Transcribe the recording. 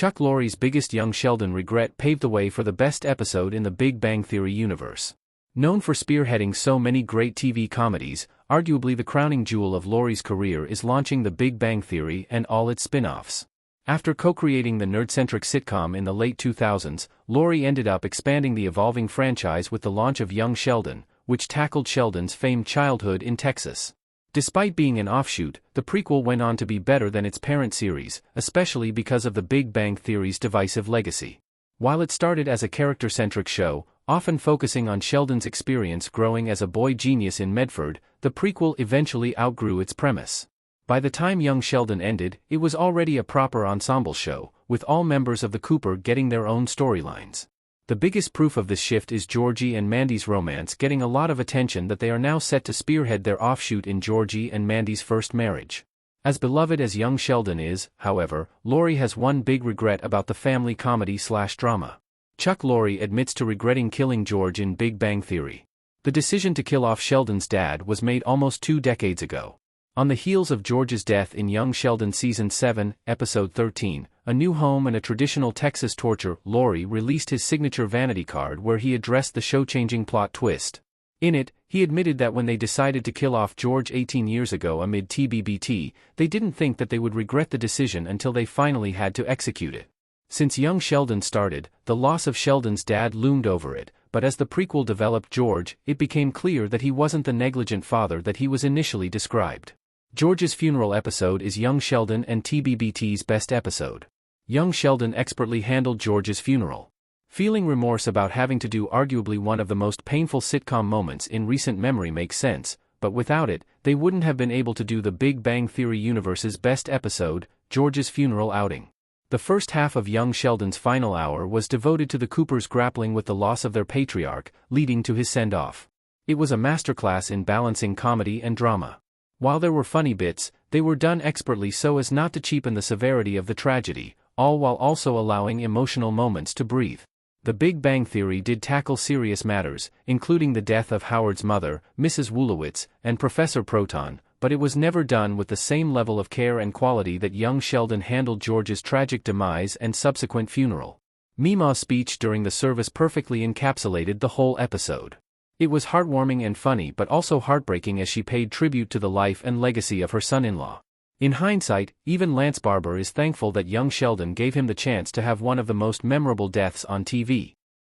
Chuck Lorre's biggest young Sheldon regret paved the way for the best episode in the Big Bang Theory universe. Known for spearheading so many great TV comedies, arguably the crowning jewel of Lorre's career is launching The Big Bang Theory and all its spin-offs. After co-creating the nerd-centric sitcom in the late 2000s, Lorre ended up expanding the evolving franchise with the launch of Young Sheldon, which tackled Sheldon's famed childhood in Texas. Despite being an offshoot, the prequel went on to be better than its parent series, especially because of The Big Bang Theory's divisive legacy. While it started as a character-centric show, often focusing on Sheldon's experience growing as a boy genius in Medford, the prequel eventually outgrew its premise. By the time Young Sheldon ended, it was already a proper ensemble show, with all members of the Cooper getting their own storylines. The biggest proof of this shift is Georgie and Mandy's romance getting a lot of attention that they are now set to spearhead their offshoot in Georgie and Mandy's first marriage. As beloved as Young Sheldon is, however, Lorre has one big regret about the family comedy/drama. Chuck Lorre admits to regretting killing George in Big Bang Theory. The decision to kill off Sheldon's dad was made almost 2 decades ago. On the heels of George's death in Young Sheldon Season 7, Episode 13, A New Home and a Traditional Texas Torture, Lorre released his signature vanity card where he addressed the show-changing plot twist. In it, he admitted that when they decided to kill off George 18 years ago amid TBBT, they didn't think that they would regret the decision until they finally had to execute it. Since Young Sheldon started, the loss of Sheldon's dad loomed over it, but as the prequel developed George, it became clear that he wasn't the negligent father that he was initially described. George's funeral episode is Young Sheldon and TBBT's best episode. Young Sheldon expertly handled George's funeral. Feeling remorse about having to do arguably one of the most painful sitcom moments in recent memory makes sense, but without it, they wouldn't have been able to do the Big Bang Theory universe's best episode, George's funeral outing. The first half of Young Sheldon's final hour was devoted to the Coopers grappling with the loss of their patriarch, leading to his send-off. It was a masterclass in balancing comedy and drama. While there were funny bits, they were done expertly so as not to cheapen the severity of the tragedy, all while also allowing emotional moments to breathe. The Big Bang Theory did tackle serious matters, including the death of Howard's mother, Mrs. Wolowitz, and Professor Proton, but it was never done with the same level of care and quality that Young Sheldon handled George's tragic demise and subsequent funeral. Mima's speech during the service perfectly encapsulated the whole episode. It was heartwarming and funny but also heartbreaking as she paid tribute to the life and legacy of her son-in-law. In hindsight, even Lance Barber is thankful that Young Sheldon gave him the chance to have one of the most memorable deaths on TV.